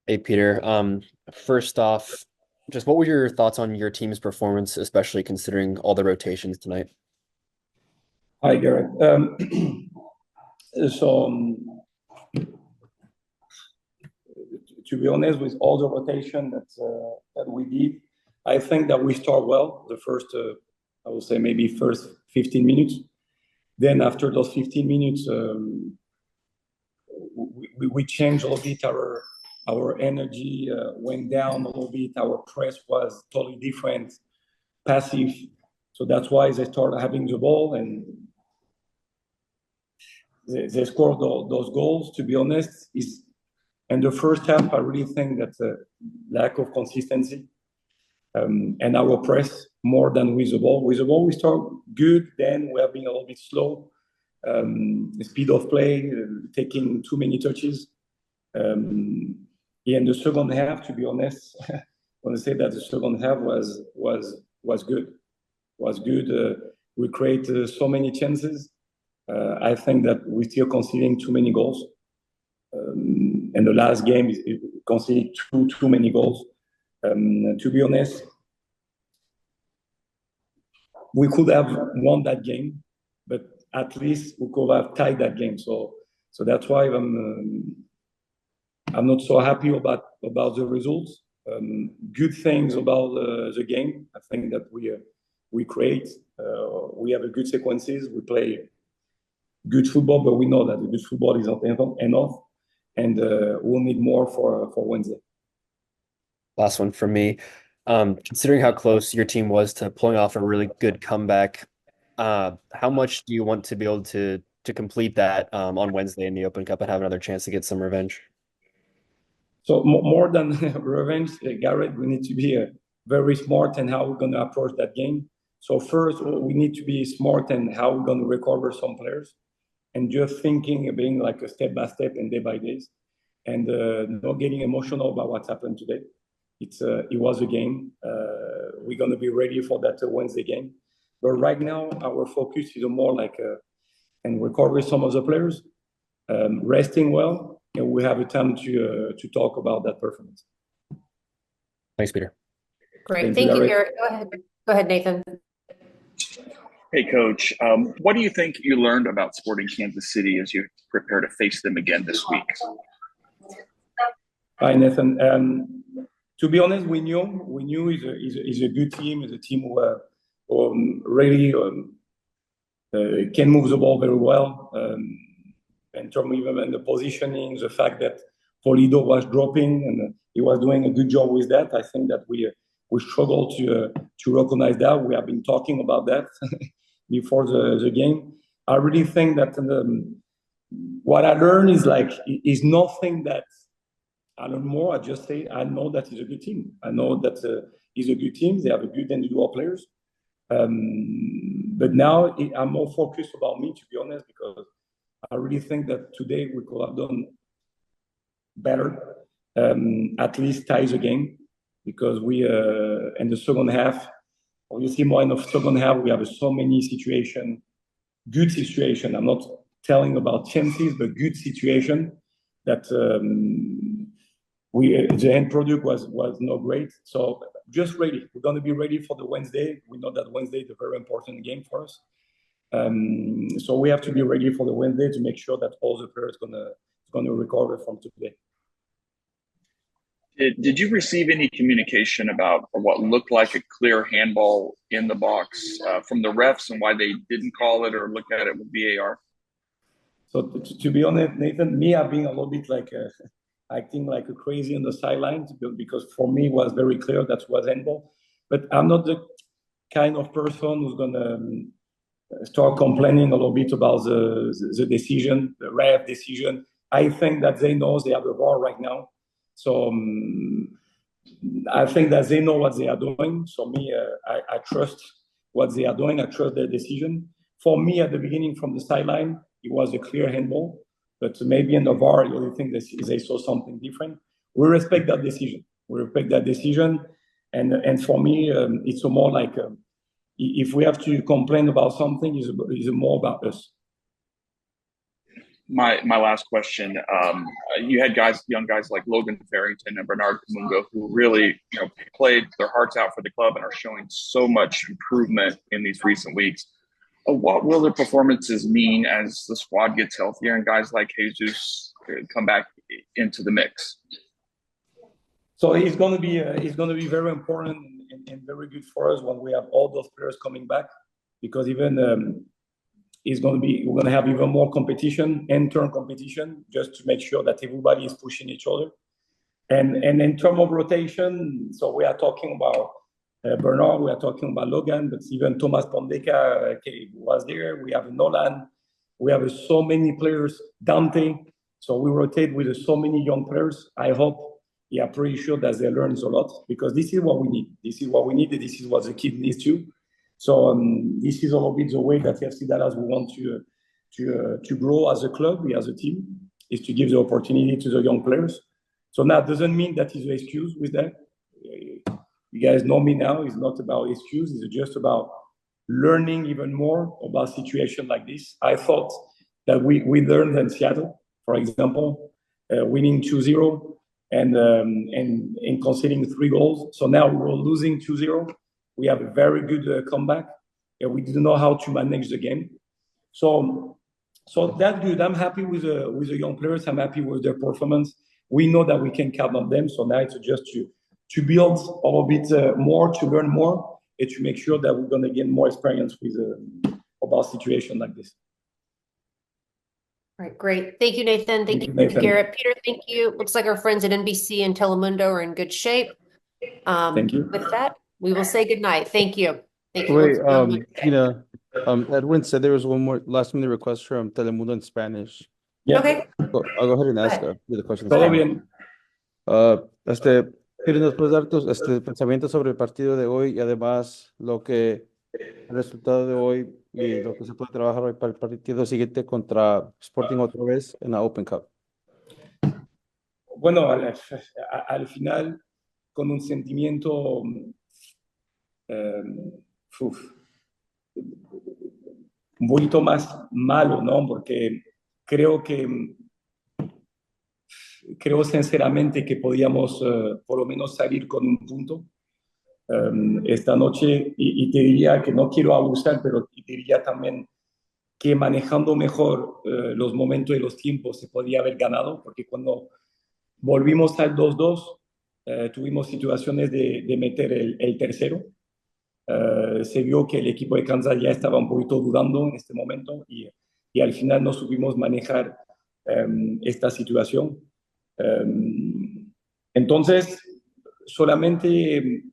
Hey Peter. First off, just what were your thoughts on your team's performance, especially considering all the rotations tonight? Hi, Garrett. So, to be honest, with all the rotation that we did, I think that we start well. The first, I would say, maybe first 15 minutes. Then after those 15 minutes, we changed a little bit. Our energy went down a little bit. Our press was totally different, passive. So that's why they started having the ball and they scored those goals. To be honest, is in the first half, I really think that lack of consistency and our press more than with the ball. With the ball, we start good. Then we have been a little bit slow. The speed of play, taking too many touches. In the second half, to be honest, I want to say that the second half was good. Was good. We created so many chances. I think that we're still conceding too many goals. And the last game is conceding too many goals. To be honest, we could have won that game, but at least we could have tied that game. So that's why I'm not so happy about the results. Good things about the game. I think that we create. We have a good sequences. We play good football, but we know that the good football is not enough, and we'll need more for Wednesday. Last one from me. Considering how close your team was to pulling off a really good comeback, how much do you want to be able to complete that on Wednesday in the Open Cup and have another chance to get some revenge? So more than revenge, Garrett, we need to be very smart in how we're going to approach that game. So first, we need to be smart in how we're going to recover some players, and just thinking being like a step by step and day by day, and not getting emotional about what's happened today. It was a game. We're going to be ready for that Wednesday game. But right now, our focus is more like and recover some of the players, resting well, and we have a time to talk about that performance. Thanks, Peter. Great. Thank you, Garrett. Go ahead. Go ahead, Nathan. Hey, Coach. What do you think you learned about Sporting Kansas City as you prepare to face them again this week? Hi, Nathan. To be honest, we knew is a good team. Is a team who really can move the ball very well. In terms of even the positioning, the fact that Polido was dropping and he was doing a good job with that. I think that we struggle to recognize that. We have been talking about that before the game. I really think that what I learned is nothing that I learn more. I just say I know that it's a good team. I know that it's a good team. They have a good individual players. But now I'm more focused about me, to be honest, because I really think that today we could have done better, at least tie the game, because we in the second half, obviously more in the second half, we have so many situations, good situation. I'm not telling about chances, but good situation that the end product was not great. So just ready. We're going to be ready for the Wednesday. We know that Wednesday is a very important game for us. So we have to be ready for the Wednesday to make sure that all the players gonna recover from today. Did you receive any communication about what looked like a clear handball in the box from the refs and why they didn't call it or look at it with VAR? So to be honest, Nathan, me I've been a little bit like acting like a crazy on the sidelines because for me it was very clear that was handball. But I'm not the kind of person who's gonna start complaining a little bit about the decision, the ref decision. I think that they know they have a VAR right now. So I think that they know what they are doing. So me, I trust what they are doing. I trust their decision. For me, at the beginning from the sideline, it was a clear handball. But maybe in the VAR, you think they saw something different. We respect that decision. We respect that decision. And for me, it's more like if we have to complain about something, it's more about us. my last question. You had young guys like Logan Farrington and Bernard Kamungo, who really played their hearts out for the club and are showing so much improvement in these recent weeks. What will their performances mean as the squad gets healthier and guys like Jesus come back into the mix? So it's going to be very important and very good for us when we have all those players coming back, because even we're going to have even more competition, intern competition, just to make sure that everybody is pushing each other. And in terms of rotation, so we are talking about Bernard, we are talking about Logan, but even Thomas Pondeka was there. We have Nolan, we have so many players, Dante. So we rotate with so many young players. I hope, pretty sure that they learn a lot, because this is what we need. This is what we need. This is what the kid needs too. So this is a little bit the way that FC Dallas we want to grow as a club, as a team, is to give the opportunity to the young players. So now it doesn't mean that is an excuse with that. You guys know me now. It's not about excuse. It's just about learning even more about situation like this. I thought that we learned in Seattle, for example, winning 2-0 and conceding 3 goals. So now we're losing 2-0. We have a very good comeback. We didn't know how to manage the game. So that's good. I'm happy with the young players. I'm happy with their performance. We know that we can count on them. So now it's just to build a little bit more, to learn more, and to make sure that we're going to gain more experience with about situation like this. All right, great. Thank you, Nathan. Thank you, Garrett. Peter, thank you. Looks like our friends at NBC and Telemundo are in good shape. Thank you. With that, we will say good night. Thank you. Thank you. Wait, Tina, Edwin said there was one more last minute request from Telemundo in Spanish. Yeah. Okay. I'll go ahead and ask the question. Todo bien. Peter, ¿nos puedes dar tus pensamientos sobre el partido de hoy y además el resultado de hoy y lo que se puede trabajar hoy para el partido siguiente contra Sporting otra vez en la Open Cup? Bueno, al final, con un sentimiento un poquito más malo, ¿no? Porque creo sinceramente que podíamos por lo menos salir con un punto esta noche, y te diría que no quiero abusar, pero te diría también que manejando mejor los momentos y los tiempos se podía haber ganado, porque cuando volvimos al 2-2 tuvimos situaciones de meter el tercero. Se vio que el equipo de Kansas ya estaba un poquito dudando en este momento, y al final no supimos manejar esta situación. Entonces, solamente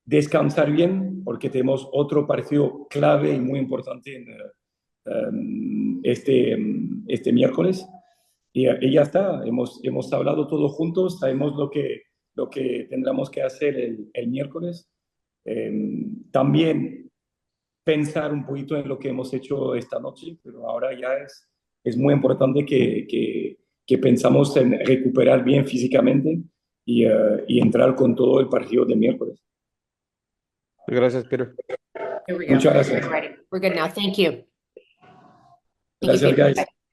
descansar bien, porque tenemos otro partido clave y muy importante en este miércoles. Y ya está, hemos hablado todos juntos, sabemos lo que tendremos que hacer el miércoles. También pensar un poquito en lo que hemos hecho esta noche, pero ahora ya es muy importante que pensamos en recuperar bien físicamente y entrar con todo el partido de miércoles. Gracias, Peter. Here we go. Muchas gracias. We're good now. Thank you. Gracias, guys.